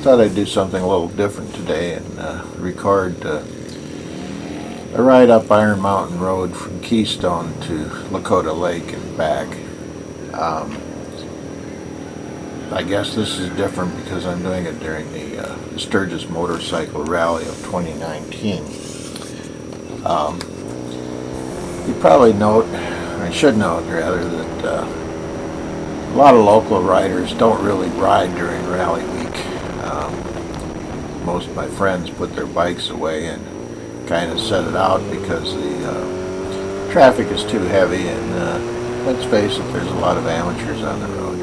thought I'd do something a little different today and record a ride up Iron Mountain Road from Keystone to Lakota Lake and back. I guess this is different because I'm doing it during the Stugris Motorcycle Rally of 2019. You probably note, or I should note rather, that a lot of local riders don't really ride during rally week. Most of my friends put their bikes away and kind of set it out because the traffic is too heavy, and let's face it, there's a lot of amateurs on the road.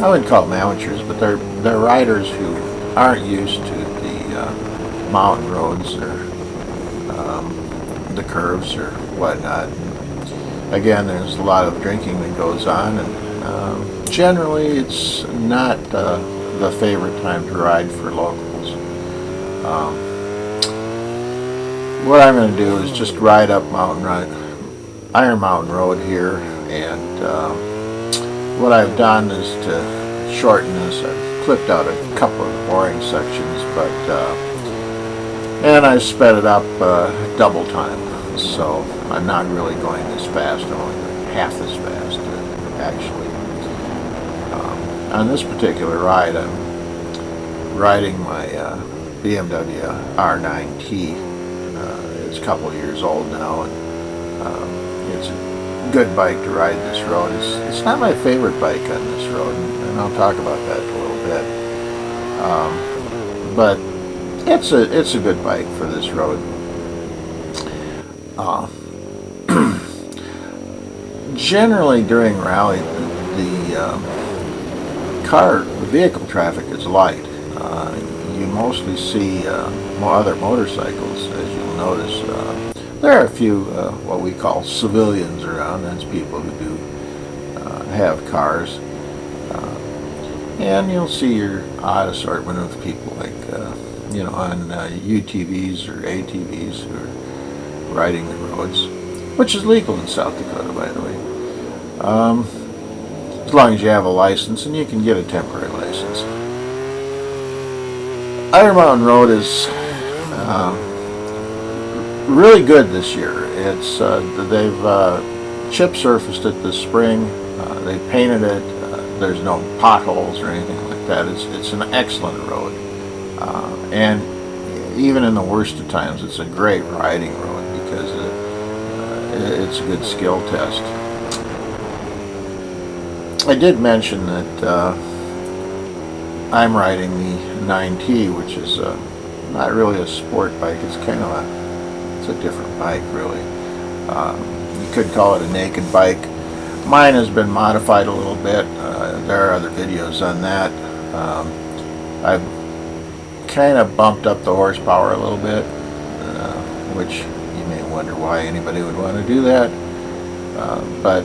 I wouldn't call them amateurs, but they're riders who aren't used to the mountain roads or the curves or whatnot. Again, there's a lot of drinking that goes on, and generally it's not the favorite time to ride for locals. What I'm going to do is just ride up Iron Mountain Road here, and what I've done is to shorten this. I've clipped out a couple of boring sections, and I sped it up double time, so I'm not really going this fast. I'm only going half as fast, actually. On this particular ride, I'm riding my BMW R9T. It's a couple of years old now, and it's a good bike to ride this road. It's not my favorite bike on this road, and I'll talk about that in a little bit. But it's a good bike for this road. Generally during rally, the vehicle traffic is light. You mostly see other motorcycles, as you'll notice. There are a few what we call civilians around. That's people who do have cars. And you'll see your odd assortment of people like, on UTVs or ATVs who are riding the roads, which is legal in South Dakota, by the way. As long as you have a license, and you can get a temporary license. Iron Mountain Road is really good this year. It's they've chip surfaced it this spring. They painted it. There's no potholes or anything like that. It's an excellent road, and even in the worst of times, it's a great riding road because it's a good skill test. I did mention that I'm riding the 9T, which is not really a sport bike. It's kind of it's a different bike, really. You could call it a naked bike. Mine has been modified a little bit. There are other videos on that. I've kind of bumped up the horsepower a little bit, which you may wonder why anybody would want to do that. But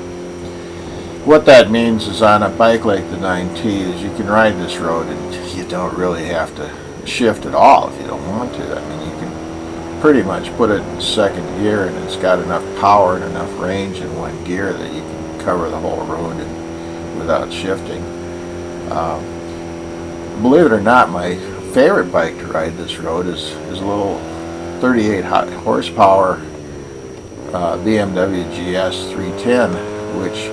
what that means is, on a bike like the 9T, is you can ride this road and you don't really have to shift at all if you don't want to. I mean, you can pretty much put it in second gear, and it's got enough power and enough range in one gear that you can cover the whole road without shifting. Believe it or not, my favorite bike to ride this road is a little 38 horsepower BMW GS 310, which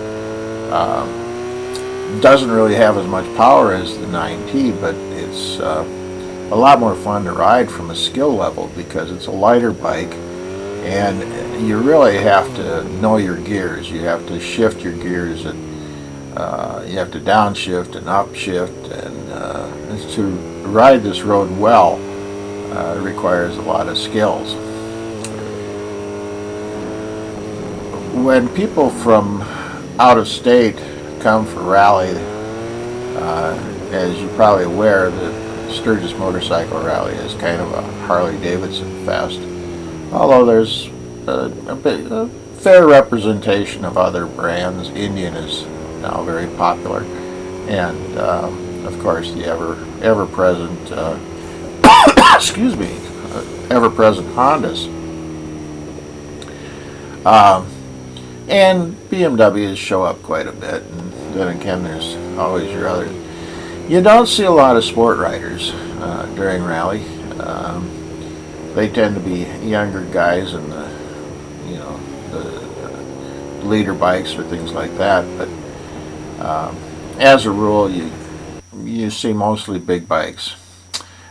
doesn't really have as much power as the 9T, but it's a lot more fun to ride from a skill level because it's a lighter bike, and you really have to know your gears. You have to shift your gears, and you have to downshift and upshift, and to ride this road well requires a lot of skills. When people from out of state come for rally, as you're probably aware, the Sturgis Motorcycle Rally is kind of a Harley-Davidson fest, although there's a fair representation of other brands. Indian is now very popular, and of course the ever-present excuse me, ever-present Hondas. And BMWs show up quite a bit, and then again there's always your other You don't see a lot of sport riders during rally. They tend to be younger guys in the, you know, the leader bikes or things like that. But as a rule, you see mostly big bikes.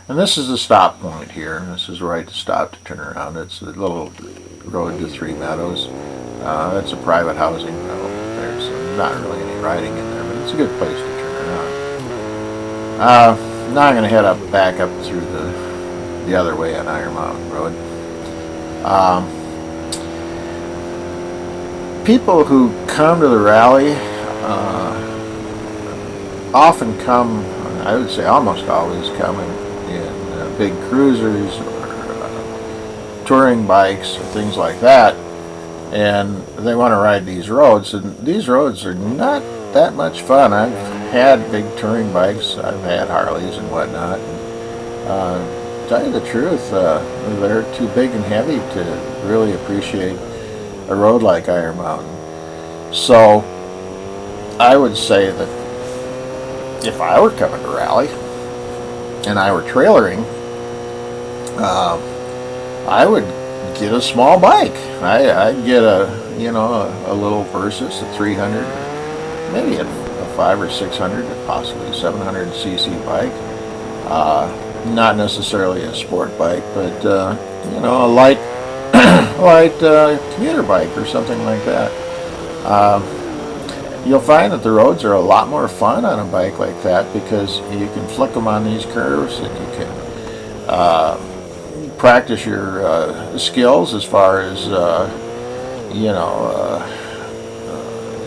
And this is the stop point here. This is right to stop to turn around. It's a little road to Three Meadows. That's a private housing development there, so not really any riding in there, but it's a good place to turn around. Now I'm going to head back up through the other way on Iron Mountain Road. People who come to the rally often come, I would say almost always come in big cruisers or touring bikes or things like that, and they want to ride these roads, and these roads are not that much fun. I've had big touring bikes, I've had Harleys and whatnot, and, tell you the truth, they're too big and heavy to really appreciate a road like Iron Mountain. So I would say that if I were coming to rally and I were trailering, I would get a small bike. I'd get a little Versus, a 300, maybe a 500 or 600, possibly 700 cc bike. Not necessarily a sport bike, but a light commuter bike or something like that. You'll find that the roads are a lot more fun on a bike like that because you can flick them on these curves, and you can practice your skills as far as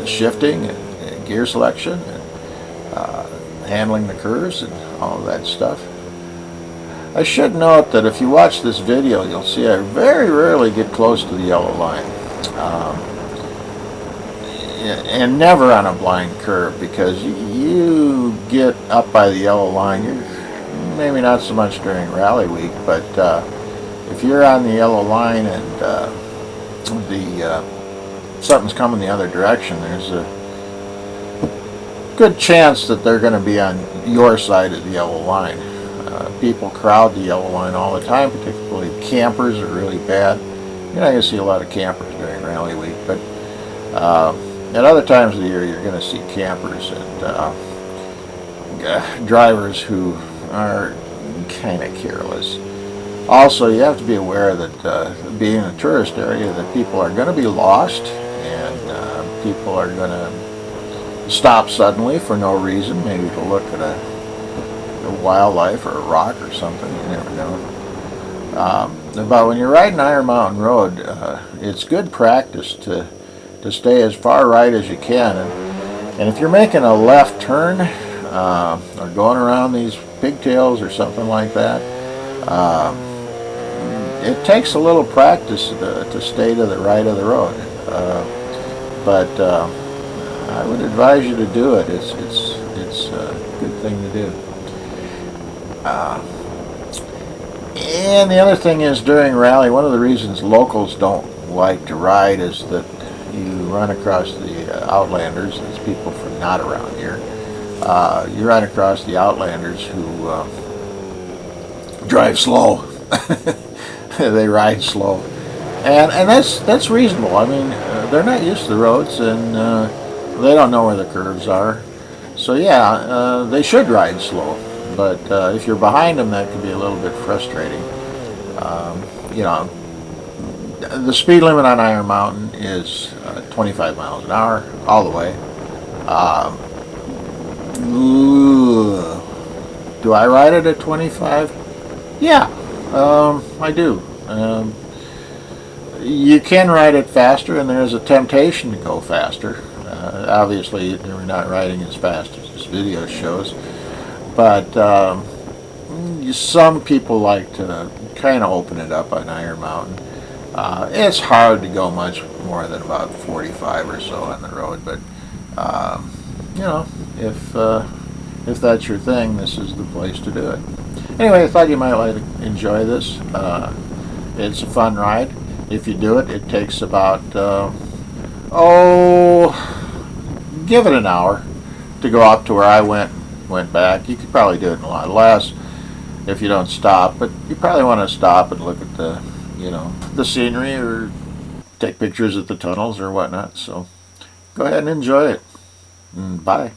shifting and gear selection and handling the curves and all of that stuff. I should note that if you watch this video, you'll see I very rarely get close to the yellow line. And never on a blind curve, because you get up by the yellow line, maybe not so much during rally week, but if you're on the yellow line and something's coming the other direction, there's a good chance that they're going to be on your side of the yellow line. People crowd the yellow line all the time, particularly campers are really bad. You're not going to see a lot of campers during rally week, but at other times of the year you're going to see campers and drivers who are kind of careless. Also, you have to be aware that being a tourist area, that people are going to be lost, and people are going to stop suddenly for no reason, maybe to look at a wildlife or a rock or something. You never know. But when you're riding Iron Mountain Road, it's good practice to stay as far right as you can, and if you're making a left turn or going around these pigtails or something like that, it takes a little practice to stay to the right of the road, but I would advise you to do it. It's a good thing to do. And the other thing is, during rally, one of the reasons locals don't like to ride is that you run across the outlanders. It's people from not around here. You run across the outlanders who drive slow. They ride slow, and that's reasonable. I mean, they're not used to the roads, and they don't know where the curves are. So yeah, they should ride slow. But if you're behind them, that can be a little bit frustrating. The speed limit on Iron Mountain is 25 miles an hour all the way. Do I ride it at 25? Yeah, I do. You can ride it faster, and there's a temptation to go faster. Obviously, we're not riding as fast as this video shows. But some people like to kind of open it up on Iron Mountain. It's hard to go much more than about 45 or so on the road, but if that's your thing, this is the place to do it. Anyway, I thought you might enjoy this. It's a fun ride. If you do it, it takes about give it an hour to go up to where I went went back. You could probably do it in a lot less if you don't stop, but you probably want to stop and look at the, the scenery, or take pictures of the tunnels or whatnot. So go ahead and enjoy it. Bye.